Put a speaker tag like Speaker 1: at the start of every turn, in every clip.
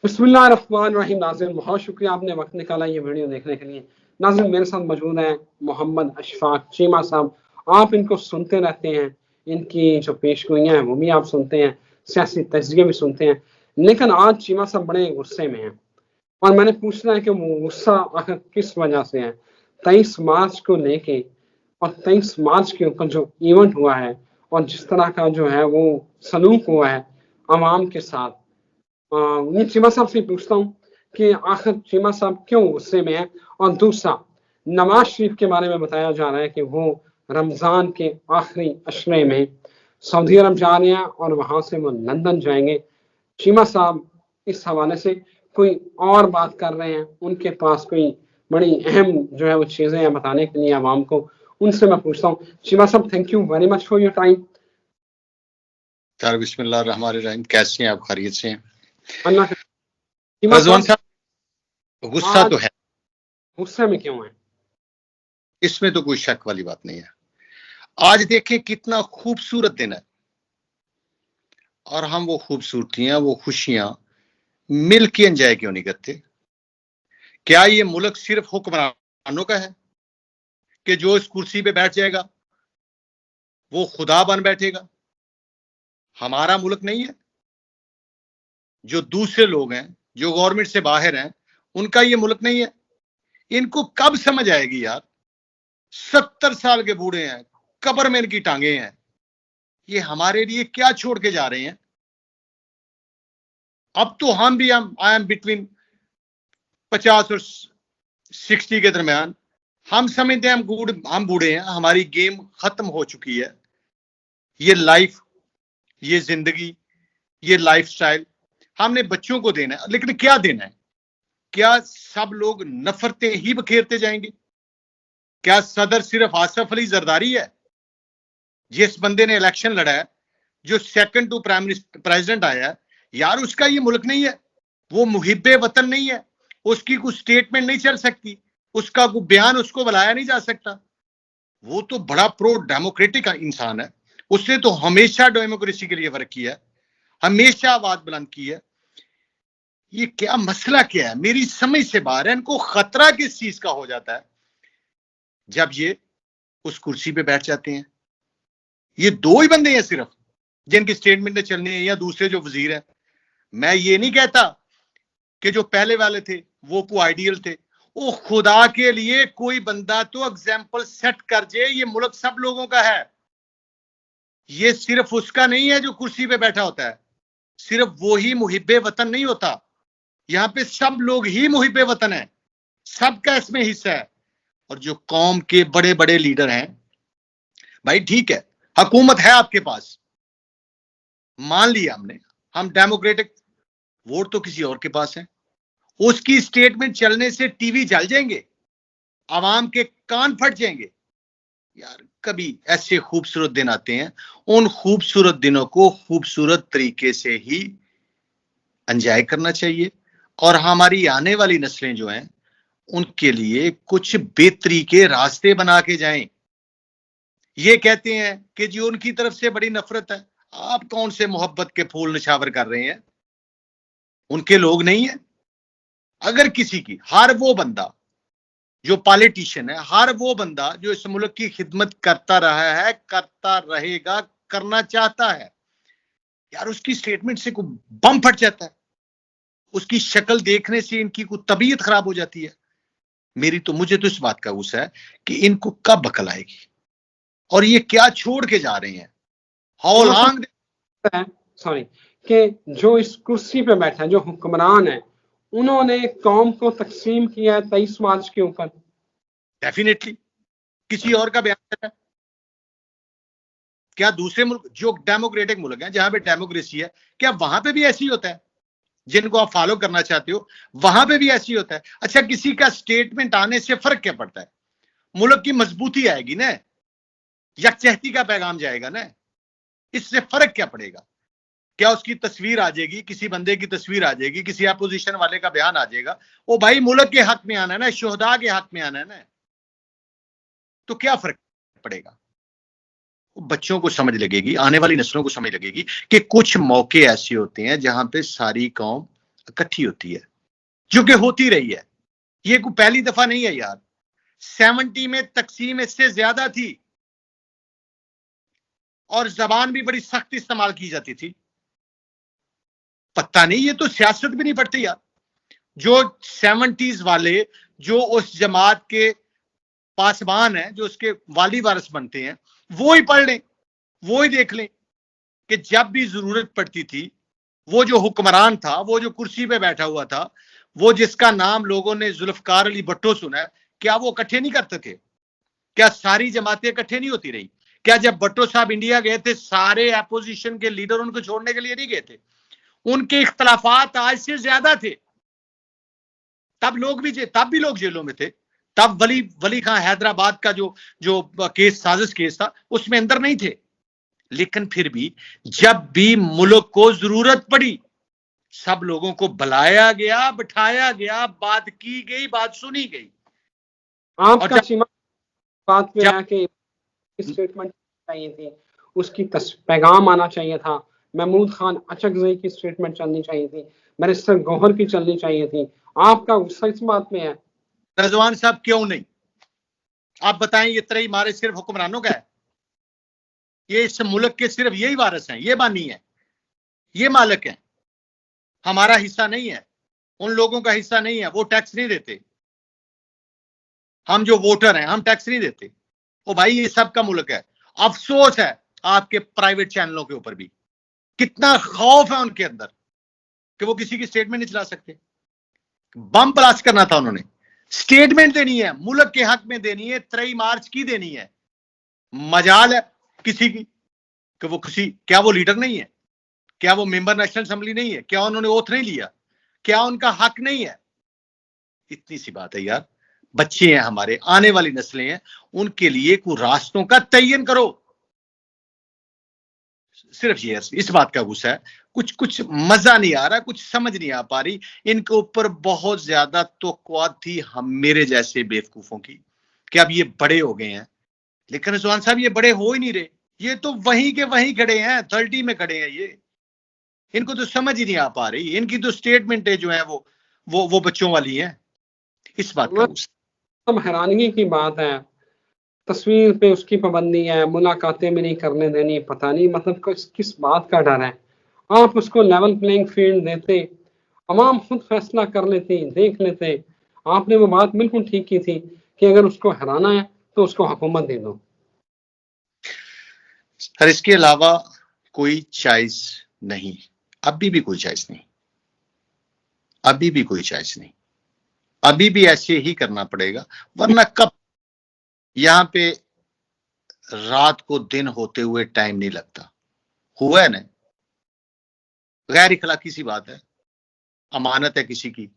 Speaker 1: बिस्मिल्लाहिर्रहमानिर्रहीम। नाज़रीन, बहुत शुक्रिया आपने वक्त निकाला ये वीडियो देखने के लिए। नाज़रीन, मेरे साथ मौजूद हैं मोहम्मद अशफाक चीमा साहब। आप इनको सुनते रहते हैं, इनकी जो पेशगोइयाँ हैं वो भी आप सुनते हैं, सियासी तजज़िये भी सुनते हैं। लेकिन आज चीमा साहब बड़े गुस्से में हैं और मैंने पूछना है कि वो गुस्सा आखिर किस वजह से है। 23 मार्च को लेके और 23 मार्च के ऊपर जो इवेंट हुआ है और जिस तरह का जो है वो सलूक हुआ है अवाम के साथ, ये चीमा साहब से पूछता हूँ कि आखिर चीमा साहब क्यों गुस्से में है। और दूसरा, नवाज शरीफ के बारे में बताया जा रहा है कि वो रमजान के आखिरी अशरे में सऊदी अरब जा रहे हैं और वहां से वो लंदन जाएंगे। चीमा साहब इस हवाले से कोई और बात कर रहे हैं, उनके पास कोई बड़ी अहम जो है वो चीजें हैं बताने के लिए आवाम को, उनसे मैं पूछता हूँ। चीमा साहब, thank you very much for your time.
Speaker 2: Sir बिस्मिल्लाहिर्रहमानिर्रहीम, कैसे हैं आप? खैरियत से हैं?
Speaker 1: अल्लाह।
Speaker 2: रजवान साहब, गुस्सा तो है।
Speaker 1: गुस्से में क्यों है?
Speaker 2: इसमें तो कोई शक वाली बात नहीं है। आज देखें कितना खूबसूरत दिन है और हम वो खूबसूरतियां, वो खुशियां मिल के एंजॉय क्यों नहीं करते? क्या ये मुल्क सिर्फ हुक्मरानों का है कि जो इस कुर्सी पे बैठ जाएगा वो खुदा बन बैठेगा? हमारा मुल्क नहीं है। जो दूसरे लोग हैं, जो गवर्नमेंट से बाहर हैं, उनका ये मुल्क नहीं है। इनको कब समझ आएगी यार? 70 साल के बूढ़े हैं, कब्र में इनकी टांगे हैं। ये हमारे लिए क्या छोड़ के जा रहे हैं? अब तो हम भी आई एम बिटवीन 50 और 60 के दरमियान। हम समझते हैं हम बूढ़े हैं, हमारी गेम खत्म हो चुकी है। ये लाइफ, ये जिंदगी, ये लाइफस्टाइल हमने बच्चों को देना है। लेकिन क्या देना है? क्या सब लोग नफरतें ही बखेरते जाएंगे? क्या सदर सिर्फ आसिफ अली जरदारी है? जिस बंदे ने इलेक्शन लड़ा है, जो सेकंड टू प्रेसिडेंट आया है, यार उसका ये मुल्क नहीं है। वो मुहिब्बे वतन नहीं है। उसकी कुछ स्टेटमेंट नहीं चल सकती, उसका कोई बयान उसको बुलाया नहीं जा सकता। वो तो बड़ा प्रो डेमोक्रेटिक इंसान है। उसने तो हमेशा डेमोक्रेसी के लिए वर्क किया है, हमेशा आवाज बुलंद की है। ये क्या मसला क्या है? मेरी समझ से बाहर है। इनको खतरा किस चीज का हो जाता है जब ये उस कुर्सी पे बैठ जाते हैं? ये दो ही बंदे हैं सिर्फ जिनकी स्टेटमेंट चलनी है, या दूसरे जो वजीर हैं। मैं ये नहीं कहता कि जो पहले वाले थे वो को आइडियल थे। वो खुदा के लिए कोई बंदा तो एग्जाम्पल सेट कर जाए। ये मुल्क सब लोगों का है। ये सिर्फ उसका नहीं है जो कुर्सी पे बैठा होता है। सिर्फ वो ही मुहिब्बे वतन नहीं होता। यहाँ पे सब लोग ही मुहिब्बे वतन है, सबका इसमें हिस्सा है। और जो कौम के बड़े बड़े लीडर हैं, भाई ठीक है, हुकूमत है आपके पास, मान लिया हमने, हम डेमोक्रेटिक, वोट तो किसी और के पास है। उसकी स्टेटमेंट चलने से टीवी जल जाएंगे, आवाम के कान फट जाएंगे। यार कभी ऐसे खूबसूरत दिन आते हैं, उन खूबसूरत दिनों को खूबसूरत तरीके से ही एंजॉय करना चाहिए। और हमारी आने वाली नस्लें जो हैं उनके लिए कुछ बेहतरी के रास्ते बना के जाएं। ये कहते हैं कि जी उनकी तरफ से बड़ी नफरत है। आप कौन से मोहब्बत के फूल निछावर कर रहे हैं? उनके लोग नहीं है। अगर किसी की, हर वो बंदा जो पॉलिटिशियन है, हर वो बंदा जो इस मुल्क की खिदमत करता रहा है, करता रहेगा, करना चाहता है, यार उसकी स्टेटमेंट से कोई बम फट जाता है। उसकी शक्ल देखने से इनकी कोई तबीयत खराब हो जाती है। मुझे तो इस बात का गुस्सा है कि इनको कब अकल आएगी और ये क्या छोड़ के जा रहे हैं। हाउ लॉन्ग
Speaker 1: सॉरी, कि जो इस कुर्सी पे बैठा है, जो हुक्मरान है, उन्होंने कौम को तकसीम किया है 23 मार्च के ऊपर।
Speaker 2: डेफिनेटली किसी और का बयान है क्या? दूसरे मुल्क जो डेमोक्रेटिक मुल्क है, जहां पे डेमोक्रेसी है, क्या वहां पे भी ऐसी होता है? जिनको आप फॉलो करना चाहते हो वहां पे भी ऐसी होता है? अच्छा, किसी का स्टेटमेंट आने से फर्क क्या पड़ता है? मुल्क की मजबूती आएगी ना, यकजहती का पैगाम जाएगा ना, इससे फर्क क्या पड़ेगा? क्या उसकी तस्वीर आ जाएगी, किसी बंदे की तस्वीर आ जाएगी, किसी अपोजिशन वाले का बयान आ जाएगा? वो भाई मुल्क के हक में आना है ना, शोहदा के हक में आना है ना, तो क्या फर्क पड़ेगा? बच्चों को समझ लगेगी, आने वाली नस्लों को समझ लगेगी कि कुछ मौके ऐसे होते हैं जहां पे सारी कौम इकट्ठी होती है, जो कि होती रही है। ये कोई पहली दफा नहीं है यार। 70 में तकसीम इससे ज्यादा थी और जबान भी बड़ी सख्त इस्तेमाल की जाती थी। पता नहीं, ये तो सियासत भी नहीं पढ़ते यार। जो 70s वाले, जो उस जमात के पासबान हैं, जो उसके वाली वारिस बनते हैं, वो ही पढ़ लें, वो ही देख लें कि जब भी जरूरत पड़ती थी, वो जो हुक्मरान था, वो जो कुर्सी पे बैठा हुआ था, वो जिसका नाम लोगों ने जुल्फकार अली भट्टो सुना है, क्या वो इकट्ठे नहीं करते थे? क्या सारी जमातें इकट्ठे नहीं होती रही? क्या जब भट्टो साहब इंडिया गए थे, सारे अपोजिशन के लीडर उनको छोड़ने के लिए नहीं गए थे? उनके इख्तलाफात आज से ज्यादा थे। तब भी लोग जेलों में थे। तब वली खां हैदराबाद का जो केस, साजिश केस था, उसमें अंदर नहीं थे। लेकिन फिर भी जब भी मुल्क को जरूरत पड़ी, सब लोगों को बुलाया गया, बिठाया गया, बात की गई, बात सुनी गई।
Speaker 1: आपका चीमा बात में है कि स्टेटमेंट चाहिए थी, उसकी पैगाम आना चाहिए था। महमूद खान अचकजई की स्टेटमेंट चलनी चाहिए थी, बैरिस्टर गौहर की चलनी चाहिए थी। आपका गुस्सा इस बात में है?
Speaker 2: रजवान साहब क्यों नहीं? आप बताएं, ये तरह मारे सिर्फ हुक्मरानों का है? ये इस मुल्क के सिर्फ यही वारिस हैं, ये बानी है, ये मालिक हैं। हमारा हिस्सा नहीं है, उन लोगों का हिस्सा नहीं है। वो टैक्स नहीं देते। हम जो वोटर हैं, हम टैक्स नहीं देते। ओ भाई, ये सबका मुल्क है। अफसोस है आपके प्राइवेट चैनलों के ऊपर भी, कितना खौफ है उनके अंदर कि वो किसी की स्टेटमेंट नहीं चला सकते। बम ब्लास्ट करना था उन्होंने, स्टेटमेंट देनी है, मुल्क के हक में देनी है, 3 मार्च की देनी है। मजाल है किसी की कि वो क्या वो लीडर नहीं है? क्या वो मेंबर नेशनल असेंबली नहीं है? क्या उन्होंने ओथ नहीं लिया? क्या उनका हक नहीं है? इतनी सी बात है यार। बच्चे हैं हमारे, आने वाली नस्लें हैं, उनके लिए कुछ रास्तों का तयन करो। सिर्फ ये इस बात का गुस्सा है, कुछ मजा नहीं आ रहा, कुछ समझ नहीं आ पा रही। इनके ऊपर बहुत ज्यादा तवक्कुआत थी हम मेरे जैसे बेवकूफों की कि अब ये बड़े हो गए हैं। लेकिन रिजवान साहब, ये बड़े हो ही नहीं रहे। ये तो वहीं के वहीं खड़े हैं, 30 में खड़े हैं। ये इनको तो समझ ही नहीं आ पा रही। इनकी तो स्टेटमेंटें जो है वो बच्चों वाली हैं। इस बात का
Speaker 1: सब हैरानगी की बात है। तस्वीर पे उसकी पाबंदी है, मुलाकातें भी नहीं करने देनी। पता नहीं मतलब किस बात का डर है? आप उसको लेवल प्लेइंग फील्ड देते, अवाम खुद फैसला कर लेती, देख लेते। आपने वो बात बिल्कुल ठीक की थी कि अगर उसको हराना है तो उसको हुकूमत दे दो।
Speaker 2: सर, इसके अलावा कोई चॉइस नहीं, अभी भी कोई चॉइस नहीं, अभी भी कोई चॉइस नहीं। अभी भी ऐसे ही करना पड़ेगा, वरना कब? यहां पे रात को दिन होते हुए टाइम नहीं लगता। हुआ है ना, गैर इखलाकी सी बात है, अमानत है किसी की।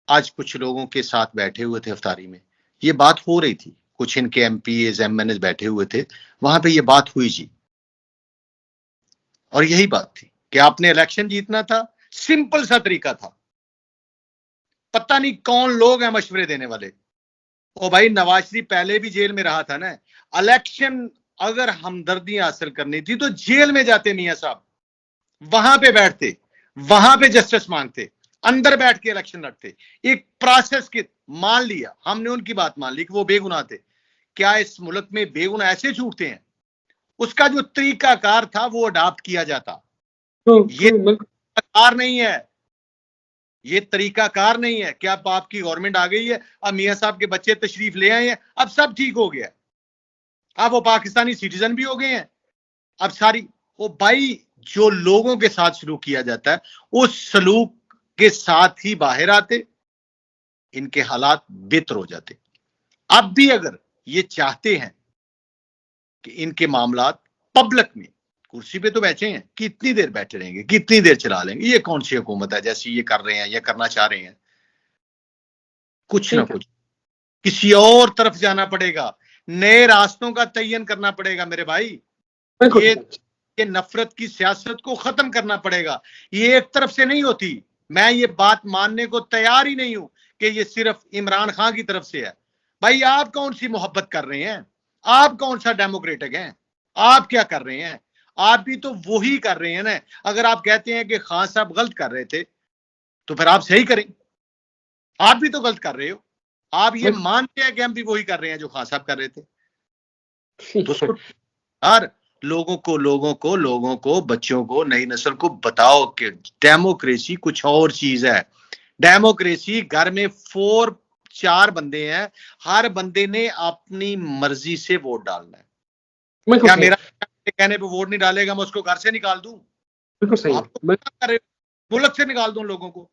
Speaker 2: आज कुछ लोगों के साथ बैठे हुए थे अफ्तारी में, ये बात हो रही थी। कुछ इनके एमपीएस एमएनएस बैठे हुए थे वहां पे, ये बात हुई जी। और यही बात थी कि आपने इलेक्शन जीतना था, सिंपल सा तरीका था। पता नहीं कौन लोग हैं मशवरे देने वाले। ओ भाई, नवाज शरीफ पहले भी जेल में रहा था ना। इलेक्शन अगर हमदर्दी हासिल करनी थी तो जेल में जाते मियां साहब, वहां पे बैठते, वहां पे जस्टिस मांगते, अंदर बैठ के इलेक्शन लड़ते। एक प्रोसेस के मान लिया, हमने उनकी बात मान ली कि वो बेगुनाह थे। क्या इस मुल्क में बेगुनाह ऐसे छूटते हैं? उसका जो तरीकाकार था वो अडॉप्ट किया जाता। ये तरीकाकार नहीं है, ये तरीकाकार नहीं है। क्या आपकी गवर्नमेंट आ गई है, अब मियां साहब के बच्चे तशरीफ ले आए हैं, अब सब ठीक हो गया, अब वो पाकिस्तानी सिटीजन भी हो गए हैं, अब सारी वो भाई जो लोगों के साथ सलूक किया जाता है उस सलूक के साथ ही बाहर आते, इनके हालात बेहतर हो जाते। अब भी अगर ये चाहते हैं कि इनके मामलात पब्लिक में, कुर्सी पे तो बैठे हैं, कितनी देर बैठे रहेंगे, कितनी देर चला लेंगे? ये कौन सी हुकूमत है जैसी ये कर रहे हैं या करना चाह रहे हैं? कुछ ना कुछ किसी और तरफ जाना पड़ेगा, नए रास्तों का तयन करना पड़ेगा मेरे भाई। ये नफरत की सियासत को खत्म करना पड़ेगा। ये एक तरफ से नहीं होती। मैं ये बात मानने को तैयार ही नहीं हूं कि ये सिर्फ इमरान खान की तरफ से है। भाई, आप कौन सी मोहब्बत कर रहे हैं? आप कौन सा डेमोक्रेटिक हैं? आप क्या कर रहे हैं? आप भी तो वही कर रहे हैं ना। अगर आप कहते हैं कि खान साहब गलत कर रहे थे, तो फिर आप सही करें। आप भी तो गलत कर रहे हो, आप ये मानते हैं कि हम भी वही कर रहे हैं जो खान साहब कर रहे थे। तो यार लोगों को बच्चों को, नई नस्ल को बताओ कि डेमोक्रेसी कुछ और चीज है। डेमोक्रेसी घर में 4 बंदे हैं, हर बंदे ने अपनी मर्जी से वोट डालना है। क्या मेरा कहने पे वोट नहीं डालेगा मैं उसको घर से निकाल दूं?
Speaker 1: बिल्कुल सही
Speaker 2: आप तो कर रहे हो, मुल्क से निकाल दूं लोगों को।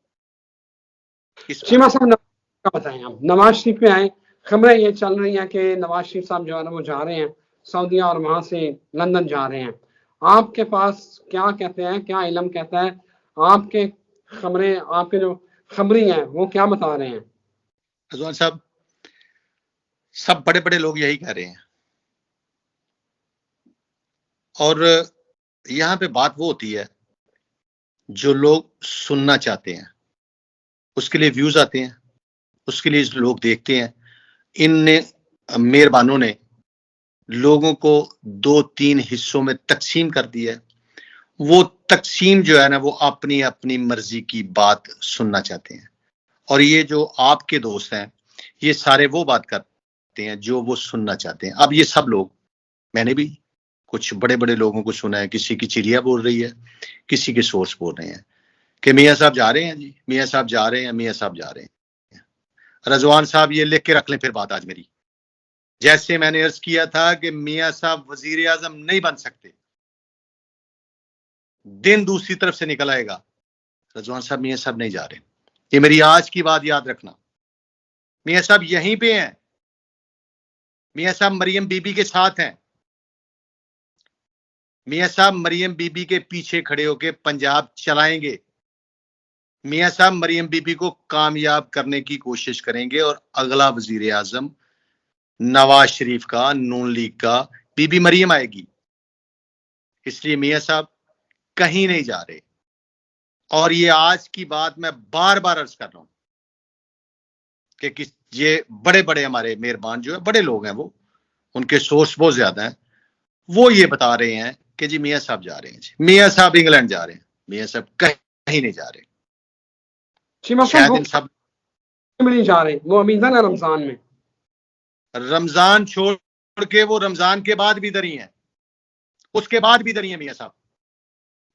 Speaker 1: चीमा साहब का बताएं, आप नवाज शरीफ पे आए, खबरें ये चल रही हैं कि नवाज शरीफ साहब जो है ना वो जा रहे हैं सऊदीया और वहां से लंदन जा रहे हैं। आपके पास क्या कहते हैं, क्या इल्म कहता है, आपके खबरें, आपके जो खबरी हैं वो क्या बता रहे हैं?
Speaker 2: रजवान साहब, सब बड़े बड़े लोग यही कह रहे हैं, और यहां पे बात वो होती है जो लोग सुनना चाहते हैं, उसके लिए व्यूज आते हैं, उसके लिए लोग देखते हैं। इन मेहरबानों ने लोगों को 2-3 हिस्सों में तकसीम कर दिया है। वो तकसीम जो है ना वो अपनी अपनी मर्जी की बात सुनना चाहते हैं, और ये जो आपके दोस्त हैं ये सारे वो बात करते हैं जो वो सुनना चाहते हैं। अब ये सब लोग, मैंने भी कुछ बड़े बड़े लोगों को सुना है, किसी की चिड़िया बोल रही है, किसी के सोर्स बोल रहे हैं कि मियाँ साहब जा रहे हैं जी, मियाँ साहब जा रहे हैं, मियाँ साहब जा रहे हैं। रजवान साहब ये लिख के रख लें फिर बात आज मेरी, जैसे मैंने अर्ज किया था कि मियाँ साहब वजीर आजम नहीं बन सकते, दिन दूसरी तरफ से निकल आएगा। रजवान साहब मियाँ साहब नहीं जा रहे, ये मेरी आज की बात याद रखना। मियाँ साहब यहीं पे हैं, मियाँ साहब मरियम बीबी के साथ हैं, मियाँ साहब मरियम बीबी के पीछे खड़े होकर पंजाब चलाएंगे, मियाँ साहब मरियम बीबी को कामयाब करने की कोशिश करेंगे, और अगला वजीर आजम नवाज शरीफ का, नून लीग का, बीबी मरियम आएगी। इसलिए मियाँ साहब कहीं नहीं जा रहे, और ये आज की बात मैं बार बार अर्ज कर रहा हूं कि ये बड़े बड़े हमारे मेहरबान जो है, बड़े लोग हैं, वो उनके सोर्स बहुत ज्यादा हैं, वो ये बता रहे हैं कि जी मियाँ साहब जा रहे हैं, जी मियाँ साहब इंग्लैंड जा रहे हैं, मियाँ साहब कहीं नहीं जा रहे। शायद इन सब
Speaker 1: नहीं जा रहे, वो अभी इधर है रमजान में,
Speaker 2: रमजान छोड़ के वो रमजान के बाद भी इधर ही हैं, उसके बाद भी इधर ही हैं मियाँ साहब।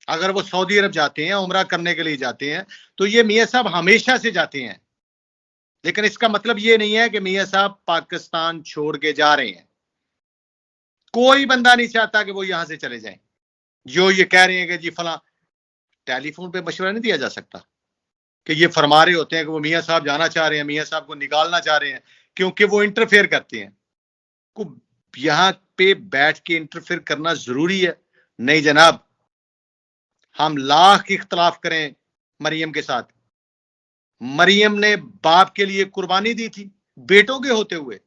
Speaker 2: अगर वो सऊदी अरब जाते हैं, उमरा करने के लिए जाते हैं, तो ये मियाँ साहब हमेशा से जाते हैं, लेकिन इसका मतलब ये नहीं है कि मियाँ साहब पाकिस्तान छोड़ के जा रहे हैं। कोई बंदा नहीं चाहता कि वो यहां से चले जाएं। जो ये कह रहे हैं कि जी फला, टेलीफोन पे मशवरा नहीं दिया जा सकता कि ये फरमा रहे होते हैं कि वो मियाँ साहब जाना चाह रहे हैं, मियाँ साहब को निकालना चाह रहे हैं, क्योंकि वो इंटरफेयर करते हैं। को यहां पे बैठ के इंटरफेयर करना जरूरी है? नहीं जनाब, हम लाख इख्तलाफ करें मरियम के साथ, मरियम ने बाप के लिए कुर्बानी दी थी, बेटों के होते हुए।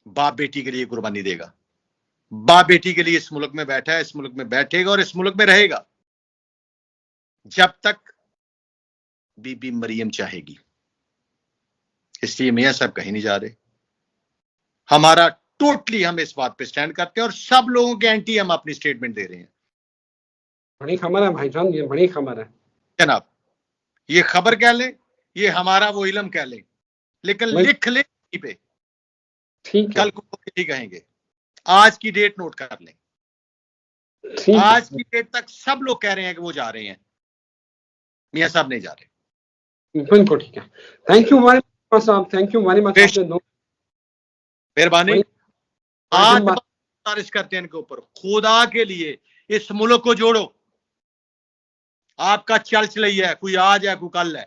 Speaker 2: बाप बेटी के लिए कुर्बानी देगा, बाप बेटी के लिए इस मुल्क में बैठा है, इस मुल्क में बैठेगा और इस मुल्क में रहेगा जब तक बीबी मरियम चाहेगी। इसलिए मियाँ साहब कहीं नहीं जा रहे। हमारा टोटली, हम इस बात पे स्टैंड करते हैं, और सब लोगों के एंटी हम अपनी स्टेटमेंट दे रहे हैं।
Speaker 1: बड़ी खबर है भाईजान, ये बड़ी खबर है
Speaker 2: जनाब, ये खबर कह लें, ये हमारा वो इल्म कह लें, लेकिन लिख लें पे,
Speaker 1: ठीक है,
Speaker 2: कल को यही कहेंगे। आज की डेट नोट कर लें, आज की डेट तक सब लोग कह रहे हैं कि वो जा रहे हैं, मियाँ साहब नहीं जा रहे।
Speaker 1: बिल्कुल ठीक है। थैंक यू वेरी मच साहब, थैंक यू वेरी मच।
Speaker 2: मेहरबानी। आज बारिश करते हैं इनके ऊपर, खुदा के लिए इस मुल्क को जोड़ो। आपका चल चलई है, कोई आज है कोई कल है।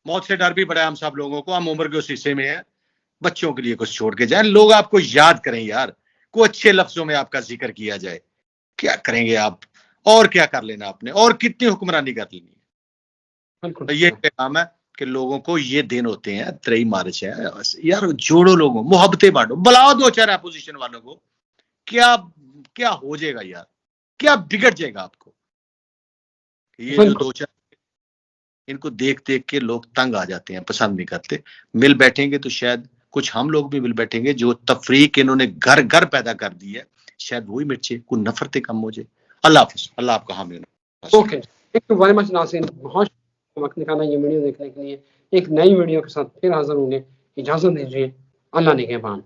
Speaker 2: मौत से डर भी बड़ा है हम सब लोगों को, हम उम्र के उस हिस्से में है। बच्चों के लिए कुछ छोड़ के जाए, लोग आपको याद करें यार, को अच्छे लफ्जों में आपका जिक्र किया जाए। क्या करेंगे आप, और क्या कर लेना आपने, और कितनी हुक्मरानी कर लेनी है। तो ये काम है कि लोगों को ये दिन होते हैं, 3 मार्च है यार, जोड़ो लोगों, मोहब्बतें बांटो, बुलाओ 2-4 अपोजिशन वालों को। क्या क्या हो जाएगा यार, क्या बिगड़ जाएगा आपको। ये जो 2-4 इनको देख देख के लोग तंग आ जाते हैं, पसंद नहीं करते। मिल बैठेंगे तो शायद कुछ हम लोग भी मिल बैठेंगे, जो तफरीक इन्होंने घर घर पैदा कर दी है, शायद वही मिर्चे कोई नफरतें कम हो जाए। अल्लाह हाफिज, अल्लाह आपका हामी।
Speaker 1: Okay, thank you very much नाज़रीन, बहुत वक्त निकाला ये वीडियो देखने के लिए। एक नई वीडियो के साथ फिर हाजिर होंगे। इजाजत दीजिए। अल्लाह निगहबान।